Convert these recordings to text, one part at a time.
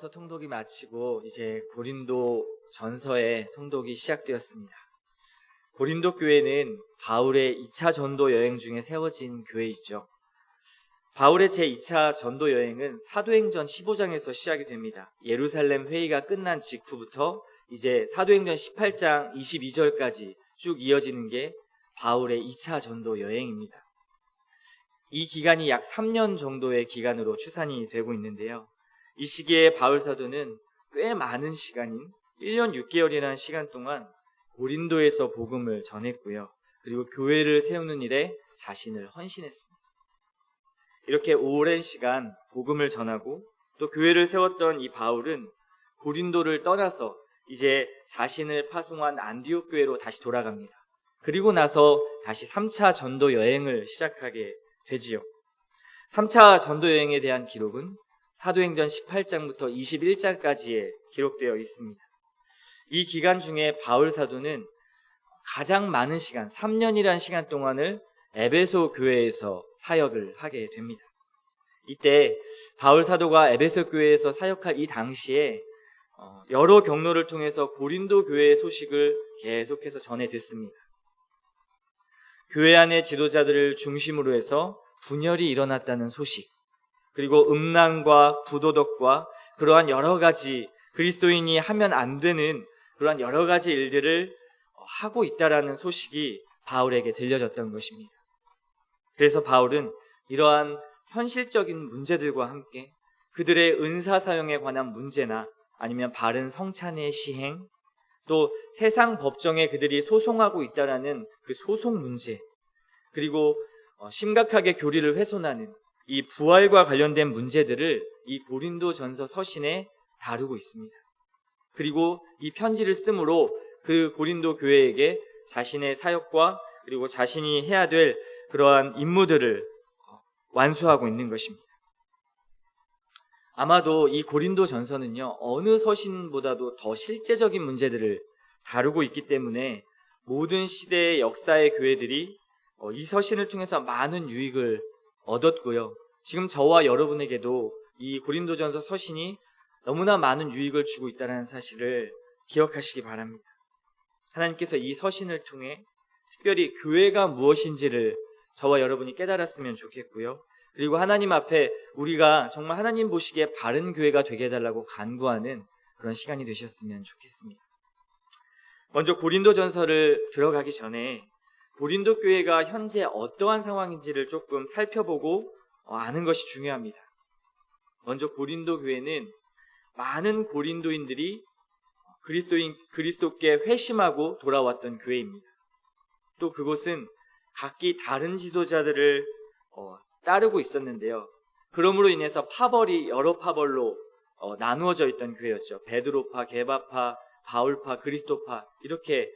로마서 통독이 마치고 이제 고린도 전서의 통독이 시작되었습니다. 고린도 교회는 바울의 2차 전도 여행 중에 세워진 교회이죠. 바울의 제2차 전도 여행은 사도행전 15장에서 시작이 됩니다. 예루살렘 회의가 끝난 직후부터 이제 사도행전 18장 22절까지 쭉 이어지는 게 바울의 2차 전도 여행입니다. 이 기간이 약 3년 정도의 기간으로 추산이 되고 있는데요. 이 시기에 바울 사도는 꽤 많은 시간인 1년 6개월이라는 시간 동안 고린도에서 복음을 전했고요. 그리고 교회를 세우는 일에 자신을 헌신했습니다. 이렇게 오랜 시간 복음을 전하고 또 교회를 세웠던 이 바울은 고린도를 떠나서 이제 자신을 파송한 안디옥 교회로 다시 돌아갑니다. 그리고 나서 다시 3차 전도 여행을 시작하게 되지요. 3차 전도 여행에 대한 기록은 사도행전 18장부터 21장까지에 기록되어 있습니다. 이 기간 중에 바울 사도는 가장 많은 시간, 3년이라는 시간 동안을 에베소 교회에서 사역을 하게 됩니다. 이때 바울 사도가 에베소 교회에서 사역할 이 당시에 여러 경로를 통해서 고린도 교회의 소식을 계속해서 전해 듣습니다. 교회 안의 지도자들을 중심으로 해서 분열이 일어났다는 소식, 그리고 음란과 부도덕과 그러한 여러 가지 그리스도인이 하면 안 되는 그러한 여러 가지 일들을 하고 있다라는 소식이 바울에게 들려졌던 것입니다. 그래서 바울은 이러한 현실적인 문제들과 함께 그들의 은사 사용에 관한 문제나 아니면 바른 성찬의 시행, 또 세상 법정에 그들이 소송하고 있다라는 그 소송 문제, 그리고 심각하게 교리를 훼손하는 이 부활과 관련된 문제들을 이 고린도 전서 서신에 다루고 있습니다. 그리고 이 편지를 쓰므로 그 고린도 교회에게 자신의 사역과 그리고 자신이 해야 될 그러한 임무들을 완수하고 있는 것입니다. 아마도 이 고린도 전서는요, 어느 서신보다도 더 실제적인 문제들을 다루고 있기 때문에 모든 시대의 역사의 교회들이 이 서신을 통해서 많은 유익을 얻었고요. 지금 저와 여러분에게도 이 고린도전서 서신이 너무나 많은 유익을 주고 있다는 사실을 기억하시기 바랍니다. 하나님께서 이 서신을 통해 특별히 교회가 무엇인지를 저와 여러분이 깨달았으면 좋겠고요. 그리고 하나님 앞에 우리가 정말 하나님 보시기에 바른 교회가 되게 해달라고 간구하는 그런 시간이 되셨으면 좋겠습니다. 먼저 고린도전서를 들어가기 전에 고린도 교회가 현재 어떠한 상황인지를 조금 살펴보고 아는 것이 중요합니다. 먼저 고린도 교회는 많은 고린도인들이 그리스도께 회심하고 돌아왔던 교회입니다. 또 그곳은 각기 다른 지도자들을 따르고 있었는데요. 그러므로 인해서 파벌이 여러 파벌로 나누어져 있던 교회였죠. 베드로파, 게바파, 바울파, 그리스도파 이렇게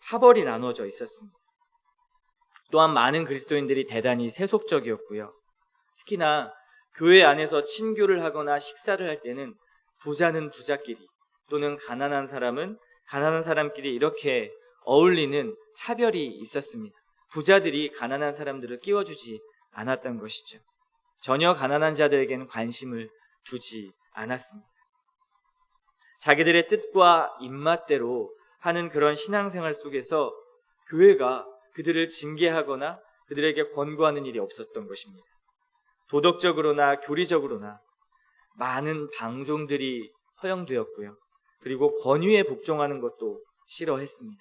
파벌이 나누어져 있었습니다. 또한 많은 그리스도인들이 대단히 세속적이었고요. 특히나 교회 안에서 친교를 하거나 식사를 할 때는 부자는 부자끼리 또는 가난한 사람은 가난한 사람끼리 이렇게 어울리는 차별이 있었습니다. 부자들이 가난한 사람들을 끼워주지 않았던 것이죠. 전혀 가난한 자들에게는 관심을 두지 않았습니다. 자기들의 뜻과 입맛대로 하는 그런 신앙생활 속에서 교회가 그들을 징계하거나 그들에게 권고하는 일이 없었던 것입니다. 도덕적으로나 교리적으로나 많은 방종들이 허용되었고요. 그리고 권위에 복종하는 것도 싫어했습니다.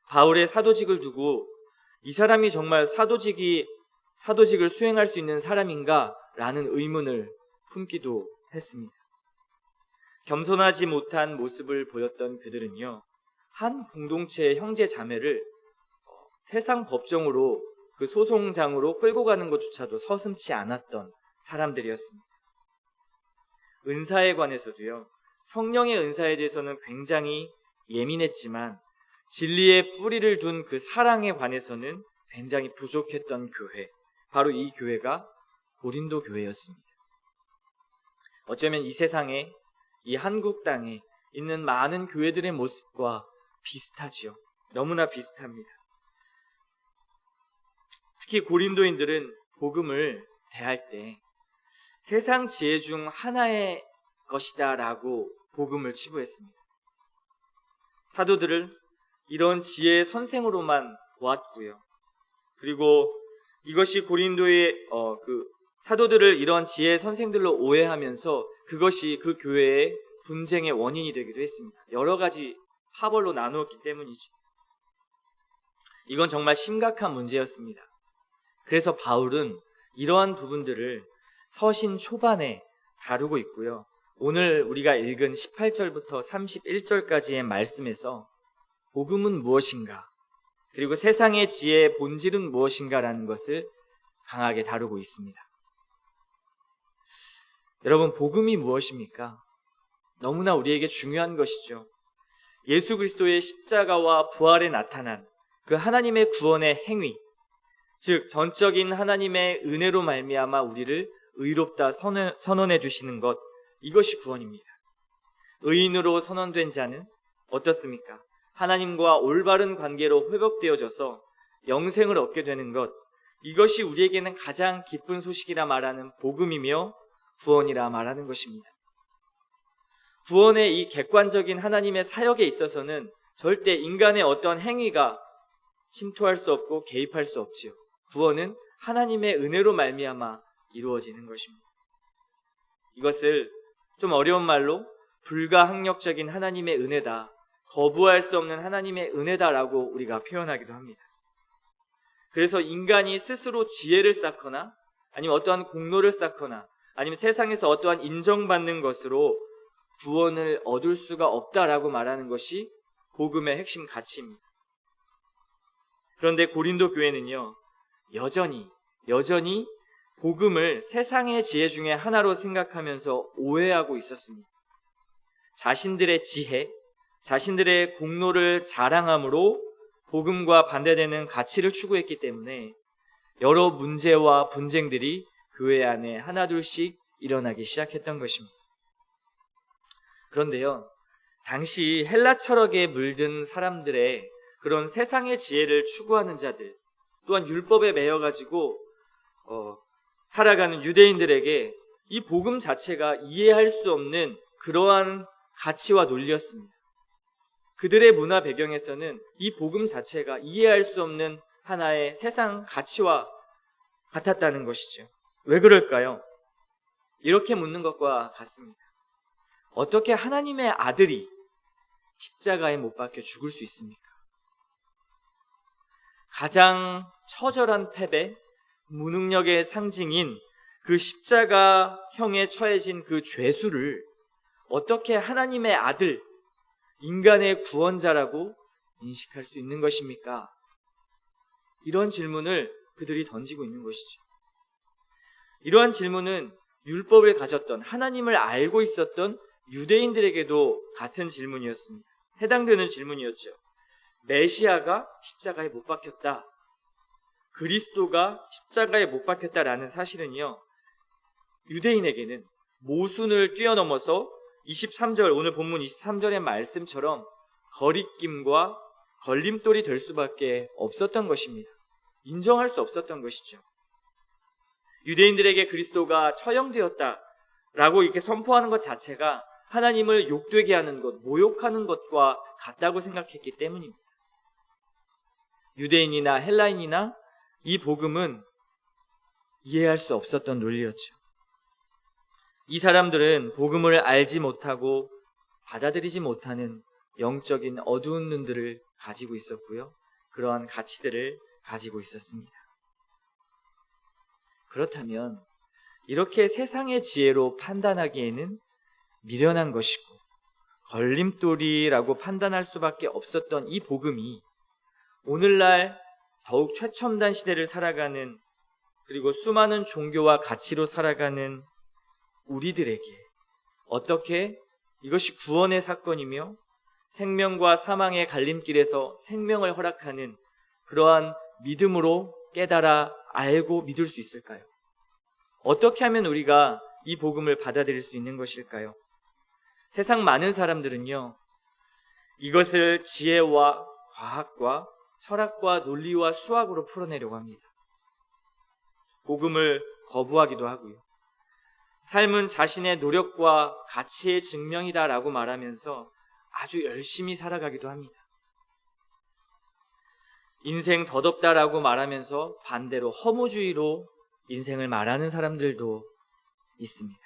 바울의 사도직을 두고 이 사람이 정말 사도직을 수행할 수 있는 사람인가? 라는 의문을 품기도 했습니다. 겸손하지 못한 모습을 보였던 그들은요, 한 공동체의 형제 자매를 세상 법정으로 그 소송장으로 끌고 가는 것조차도 서슴지 않았던 사람들이었습니다. 은사에 관해서도요, 성령의 은사에 대해서는 굉장히 예민했지만 진리의 뿌리를 둔 그 사랑에 관해서는 굉장히 부족했던 교회, 바로 이 교회가 고린도 교회였습니다. 어쩌면 이 세상에, 이 한국 땅에 있는 많은 교회들의 모습과 비슷하지요. 너무나 비슷합니다. 특히 고린도인들은 복음을 대할 때 세상 지혜 중 하나의 것이다 라고 복음을 치부했습니다. 사도들을 이런 지혜의 선생으로만 보았고요. 그리고 이것이 고린도의 사도들을 이런 지혜의 선생들로 오해하면서 그것이 그 교회의 분쟁의 원인이 되기도 했습니다. 여러 가지 파벌로 나누었기 때문이죠. 이건 정말 심각한 문제였습니다. 그래서 바울은 이러한 부분들을 서신 초반에 다루고 있고요. 오늘 우리가 읽은 18절부터 31절까지의 말씀에서 복음은 무엇인가, 그리고 세상의 지혜의 본질은 무엇인가라는 것을 강하게 다루고 있습니다. 여러분, 복음이 무엇입니까? 너무나 우리에게 중요한 것이죠. 예수 그리스도의 십자가와 부활에 나타난 그 하나님의 구원의 행위, 즉 전적인 하나님의 은혜로 말미암아 우리를 의롭다 선언해 주시는 것, 이것이 구원입니다. 의인으로 선언된 자는 어떻습니까? 하나님과 올바른 관계로 회복되어져서 영생을 얻게 되는 것, 이것이 우리에게는 가장 기쁜 소식이라 말하는 복음이며 구원이라 말하는 것입니다. 구원의 이 객관적인 하나님의 사역에 있어서는 절대 인간의 어떤 행위가 침투할 수 없고 개입할 수 없지요. 구원은 하나님의 은혜로 말미암아 이루어지는 것입니다. 이것을 좀 어려운 말로 불가항력적인 하나님의 은혜다, 거부할 수 없는 하나님의 은혜다라고 우리가 표현하기도 합니다. 그래서 인간이 스스로 지혜를 쌓거나 아니면 어떠한 공로를 쌓거나 아니면 세상에서 어떠한 인정받는 것으로 구원을 얻을 수가 없다라고 말하는 것이 복음의 핵심 가치입니다. 그런데 고린도 교회는요, 여전히 복음을 세상의 지혜 중에 하나로 생각하면서 오해하고 있었습니다. 자신들의 지혜, 자신들의 공로를 자랑함으로 복음과 반대되는 가치를 추구했기 때문에 여러 문제와 분쟁들이 교회 안에 하나둘씩 일어나기 시작했던 것입니다. 그런데요, 당시 헬라 철학에 물든 사람들의 그런 세상의 지혜를 추구하는 자들, 또한 율법에 매여가지고 살아가는 유대인들에게 이 복음 자체가 이해할 수 없는 그러한 가치와 논리였습니다. 그들의 문화 배경에서는 이 복음 자체가 이해할 수 없는 하나의 세상 가치와 같았다는 것이죠. 왜 그럴까요? 이렇게 묻는 것과 같습니다. 어떻게 하나님의 아들이 십자가에 못 박혀 죽을 수 있습니까? 가장 처절한 패배, 무능력의 상징인 그 십자가형에 처해진 그 죄수를 어떻게 하나님의 아들, 인간의 구원자라고 인식할 수 있는 것입니까? 이런 질문을 그들이 던지고 있는 것이죠. 이러한 질문은 율법을 가졌던, 하나님을 알고 있었던 유대인들에게도 같은 질문이었습니다. 해당되는 질문이었죠. 메시아가 십자가에 못 박혔다, 그리스도가 십자가에 못 박혔다라는 사실은요, 유대인에게는 모순을 뛰어넘어서 23절, 오늘 본문 23절의 말씀처럼 거리낌과 걸림돌이 될 수밖에 없었던 것입니다. 인정할 수 없었던 것이죠. 유대인들에게 그리스도가 처형되었다라고 이렇게 선포하는 것 자체가 하나님을 욕되게 하는 것, 모욕하는 것과 같다고 생각했기 때문입니다. 유대인이나 헬라인이나 이 복음은 이해할 수 없었던 논리였죠. 이 사람들은 복음을 알지 못하고 받아들이지 못하는 영적인 어두운 눈들을 가지고 있었고요. 그러한 가치들을 가지고 있었습니다. 그렇다면 이렇게 세상의 지혜로 판단하기에는 미련한 것이고 걸림돌이라고 판단할 수밖에 없었던 이 복음이 오늘날 더욱 최첨단 시대를 살아가는, 그리고 수많은 종교와 가치로 살아가는 우리들에게 어떻게 이것이 구원의 사건이며 생명과 사망의 갈림길에서 생명을 허락하는 그러한 믿음으로 깨달아 알고 믿을 수 있을까요? 어떻게 하면 우리가 이 복음을 받아들일 수 있는 것일까요? 세상 많은 사람들은요, 이것을 지혜와 과학과 철학과 논리와 수학으로 풀어내려고 합니다. 복음을 거부하기도 하고요. 삶은 자신의 노력과 가치의 증명이다라고 말하면서 아주 열심히 살아가기도 합니다. 인생 덧없다라고 말하면서 반대로 허무주의로 인생을 말하는 사람들도 있습니다.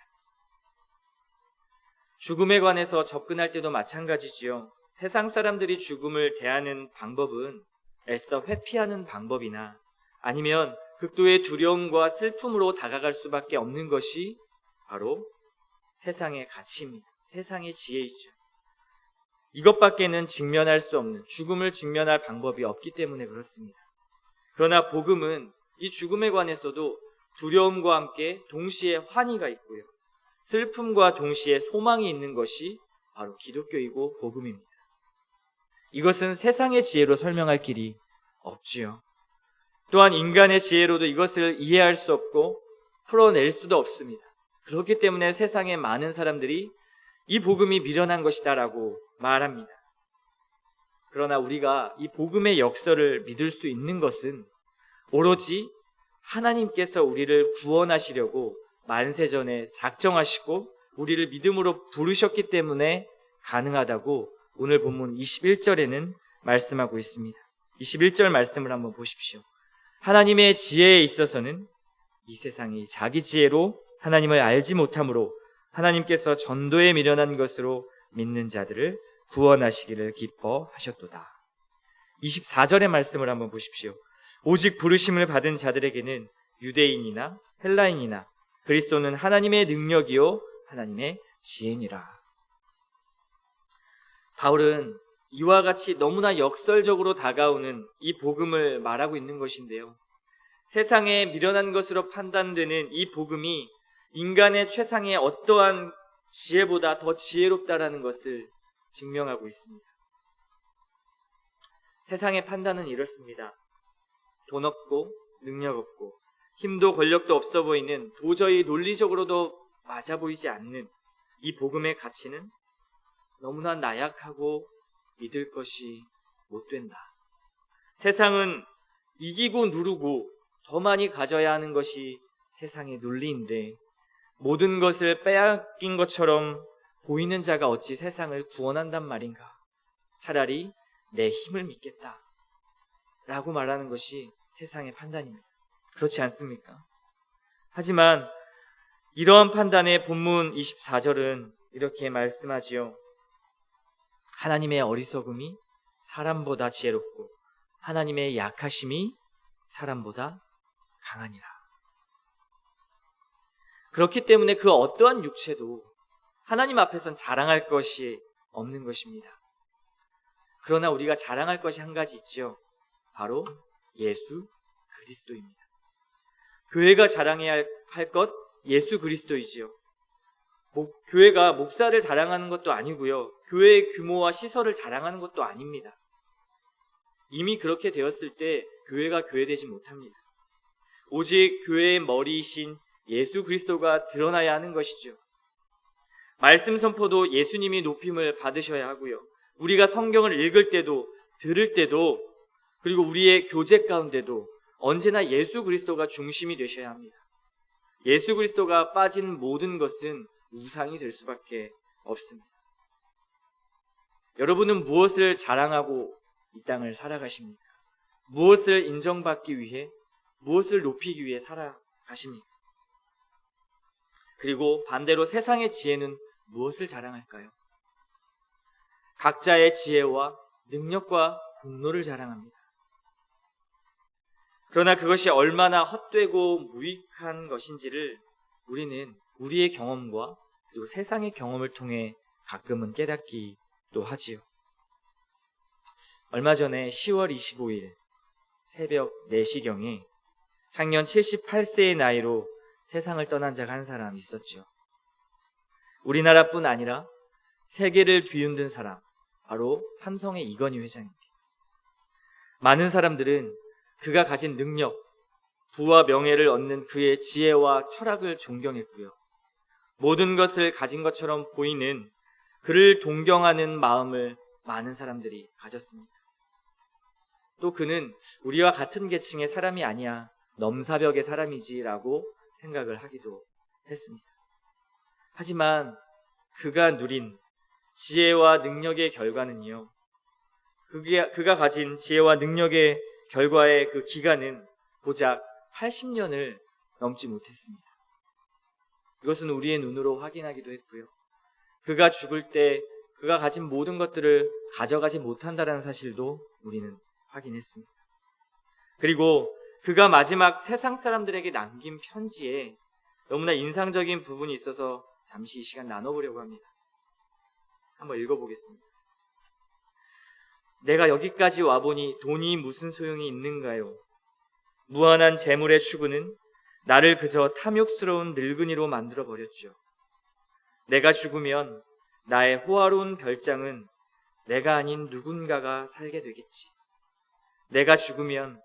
죽음에 관해서 접근할 때도 마찬가지지요. 세상 사람들이 죽음을 대하는 방법은 애써 회피하는 방법이나 아니면 극도의 두려움과 슬픔으로 다가갈 수밖에 없는 것이 바로 세상의 가치입니다. 세상의 지혜이죠. 이것밖에는 직면할 수 없는, 죽음을 직면할 방법이 없기 때문에 그렇습니다. 그러나 복음은 이 죽음에 관해서도 두려움과 함께 동시에 환희가 있고요. 슬픔과 동시에 소망이 있는 것이 바로 기독교이고 복음입니다. 이것은 세상의 지혜로 설명할 길이 없지요. 또한 인간의 지혜로도 이것을 이해할 수 없고 풀어낼 수도 없습니다. 그렇기 때문에 세상의 많은 사람들이 이 복음이 미련한 것이다라고 말합니다. 그러나 우리가 이 복음의 역설을 믿을 수 있는 것은 오로지 하나님께서 우리를 구원하시려고 만세전에 작정하시고 우리를 믿음으로 부르셨기 때문에 가능하다고 오늘 본문 21절에는 말씀하고 있습니다. 21절 말씀을 한번 보십시오. 하나님의 지혜에 있어서는 이 세상이 자기 지혜로 하나님을 알지 못하므로 하나님께서 전도에 미련한 것으로 믿는 자들을 구원하시기를 기뻐하셨도다. 24절의 말씀을 한번 보십시오. 오직 부르심을 받은 자들에게는 유대인이나 헬라인이나 그리스도는 하나님의 능력이요 하나님의 지혜니라. 바울은 이와 같이 너무나 역설적으로 다가오는 이 복음을 말하고 있는 것인데요. 세상에 미련한 것으로 판단되는 이 복음이 인간의 최상의 어떠한 지혜보다 더 지혜롭다라는 것을 증명하고 있습니다. 세상의 판단은 이렇습니다. 돈 없고 능력 없고 힘도 권력도 없어 보이는 도저히 논리적으로도 맞아 보이지 않는 이 복음의 가치는 너무나 나약하고 믿을 것이 못 된다. 세상은 이기고 누르고 더 많이 가져야 하는 것이 세상의 논리인데 모든 것을 빼앗긴 것처럼 보이는 자가 어찌 세상을 구원한단 말인가. 차라리 내 힘을 믿겠다 라고 말하는 것이 세상의 판단입니다. 그렇지 않습니까? 하지만 이러한 판단의 본문 24절은 이렇게 말씀하지요. 하나님의 어리석음이 사람보다 지혜롭고 하나님의 약하심이 사람보다 강하니라. 그렇기 때문에 그 어떠한 육체도 하나님 앞에선 자랑할 것이 없는 것입니다. 그러나 우리가 자랑할 것이 한 가지 있죠. 바로 예수 그리스도입니다. 교회가 자랑해야 할 것 예수 그리스도이지요. 교회가 목사를 자랑하는 것도 아니고요. 교회의 규모와 시설을 자랑하는 것도 아닙니다. 이미 그렇게 되었을 때 교회가 교회되지 못합니다. 오직 교회의 머리이신 예수 그리스도가 드러나야 하는 것이죠. 말씀 선포도 예수님이 높임을 받으셔야 하고요. 우리가 성경을 읽을 때도 들을 때도 그리고 우리의 교제 가운데도 언제나 예수 그리스도가 중심이 되셔야 합니다. 예수 그리스도가 빠진 모든 것은 우상이 될 수밖에 없습니다. 여러분은 무엇을 자랑하고 이 땅을 살아가십니까? 무엇을 인정받기 위해, 무엇을 높이기 위해 살아가십니까? 그리고 반대로 세상의 지혜는 무엇을 자랑할까요? 각자의 지혜와 능력과 공로를 자랑합니다. 그러나 그것이 얼마나 헛되고 무익한 것인지를 우리는 우리의 경험과 그리고 세상의 경험을 통해 가끔은 깨닫기도 하지요. 얼마 전에 10월 25일 새벽 4시경에 향년 78세의 나이로 세상을 떠난 자가 한 사람 있었죠. 우리나라뿐 아니라 세계를 뒤흔든 사람, 바로 삼성의 이건희 회장입니다. 많은 사람들은 그가 가진 능력, 부와 명예를 얻는 그의 지혜와 철학을 존경했고요. 모든 것을 가진 것처럼 보이는 그를 동경하는 마음을 많은 사람들이 가졌습니다. 또 그는 우리와 같은 계층의 사람이 아니야, 넘사벽의 사람이지라고 생각을 하기도 했습니다. 하지만 그가 누린 지혜와 능력의 결과는요, 그가 가진 지혜와 능력의 결과의 그 기간은 고작 80년을 넘지 못했습니다. 이것은 우리의 눈으로 확인하기도 했고요. 그가 죽을 때 그가 가진 모든 것들을 가져가지 못한다는 사실도 우리는 확인했습니다. 그리고 그가 마지막 세상 사람들에게 남긴 편지에 너무나 인상적인 부분이 있어서 잠시 이 시간 나눠보려고 합니다. 한번 읽어보겠습니다. 내가 여기까지 와보니 돈이 무슨 소용이 있는가요? 무한한 재물의 추구는 나를 그저 탐욕스러운 늙은이로 만들어버렸죠. 내가 죽으면 나의 호화로운 별장은 내가 아닌 누군가가 살게 되겠지. 내가 죽으면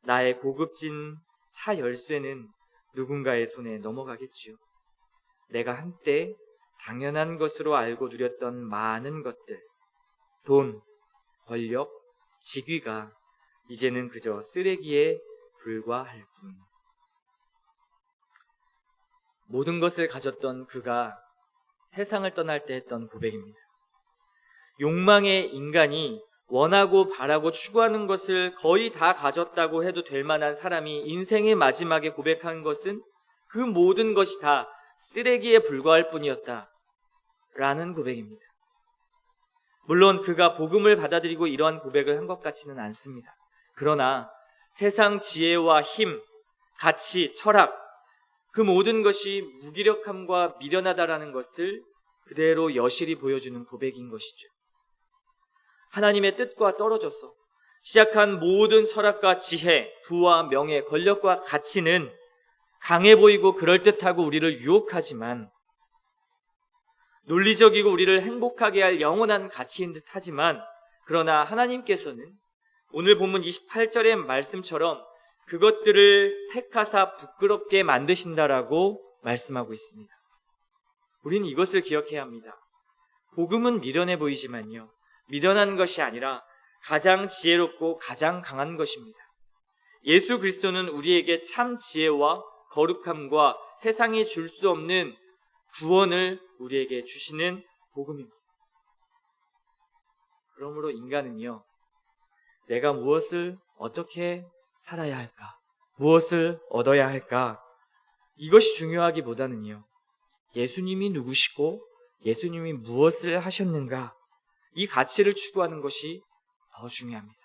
나의 고급진 차 열쇠는 누군가의 손에 넘어가겠죠. 내가 한때 당연한 것으로 알고 누렸던 많은 것들, 돈, 권력, 직위가 이제는 그저 쓰레기에 불과할 뿐. 모든 것을 가졌던 그가 세상을 떠날 때 했던 고백입니다. 욕망의 인간이 원하고 바라고 추구하는 것을 거의 다 가졌다고 해도 될 만한 사람이 인생의 마지막에 고백한 것은 그 모든 것이 다 쓰레기에 불과할 뿐이었다 라는 고백입니다. 물론 그가 복음을 받아들이고 이러한 고백을 한 것 같지는 않습니다. 그러나 세상 지혜와 힘, 가치, 철학, 그 모든 것이 무기력함과 미련하다라는 것을 그대로 여실히 보여주는 고백인 것이죠. 하나님의 뜻과 떨어져서 시작한 모든 철학과 지혜, 부와 명예, 권력과 가치는 강해 보이고 그럴듯하고 우리를 유혹하지만, 논리적이고 우리를 행복하게 할 영원한 가치인 듯 하지만, 그러나 하나님께서는 오늘 본문 28절의 말씀처럼 그것들을 택하사 부끄럽게 만드신다라고 말씀하고 있습니다. 우리는 이것을 기억해야 합니다. 복음은 미련해 보이지만요, 미련한 것이 아니라 가장 지혜롭고 가장 강한 것입니다. 예수 그리스도는 우리에게 참 지혜와 거룩함과 세상이 줄 수 없는 구원을 우리에게 주시는 복음입니다. 그러므로 인간은요, 내가 무엇을 어떻게 살아야 할까? 무엇을 얻어야 할까? 이것이 중요하기보다는요, 예수님이 누구시고 예수님이 무엇을 하셨는가? 이 가치를 추구하는 것이 더 중요합니다.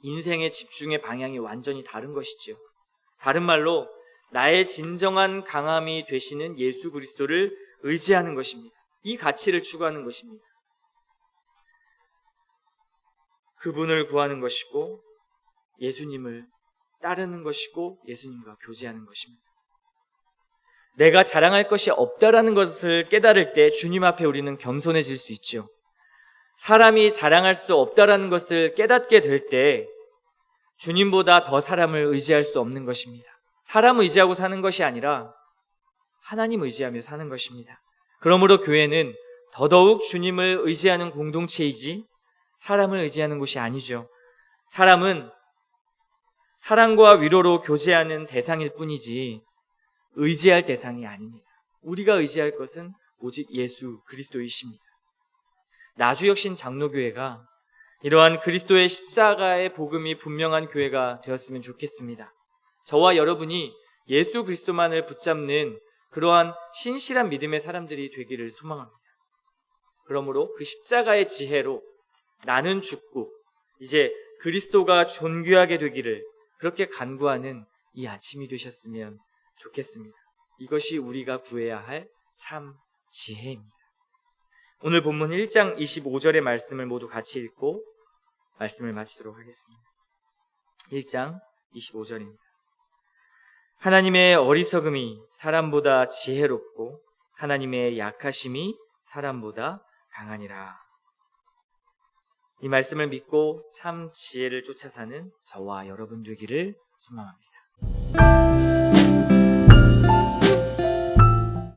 인생의 집중의 방향이 완전히 다른 것이죠. 다른 말로 나의 진정한 강함이 되시는 예수 그리스도를 의지하는 것입니다. 이 가치를 추구하는 것입니다. 그분을 구하는 것이고 예수님을 따르는 것이고 예수님과 교제하는 것입니다. 내가 자랑할 것이 없다라는 것을 깨달을 때 주님 앞에 우리는 겸손해질 수 있죠. 사람이 자랑할 수 없다라는 것을 깨닫게 될 때 주님보다 더 사람을 의지할 수 없는 것입니다. 사람 의지하고 사는 것이 아니라 하나님 의지하며 사는 것입니다. 그러므로 교회는 더더욱 주님을 의지하는 공동체이지 사람을 의지하는 곳이 아니죠. 사람은 사랑과 위로로 교제하는 대상일 뿐이지 의지할 대상이 아닙니다. 우리가 의지할 것은 오직 예수 그리스도이십니다. 나주혁신 장로교회가 이러한 그리스도의 십자가의 복음이 분명한 교회가 되었으면 좋겠습니다. 저와 여러분이 예수 그리스도만을 붙잡는 그러한 신실한 믿음의 사람들이 되기를 소망합니다. 그러므로 그 십자가의 지혜로 나는 죽고 이제 그리스도가 존귀하게 되기를 그렇게 간구하는 이 아침이 되셨으면 좋겠습니다. 이것이 우리가 구해야 할 참 지혜입니다. 오늘 본문 1장 25절의 말씀을 모두 같이 읽고 말씀을 마치도록 하겠습니다. 1장 25절입니다. 하나님의 어리석음이 사람보다 지혜롭고 하나님의 약하심이 사람보다 강하니라. 이 말씀을 믿고 참 지혜를 쫓아 사는 저와 여러분 되기를 소망합니다.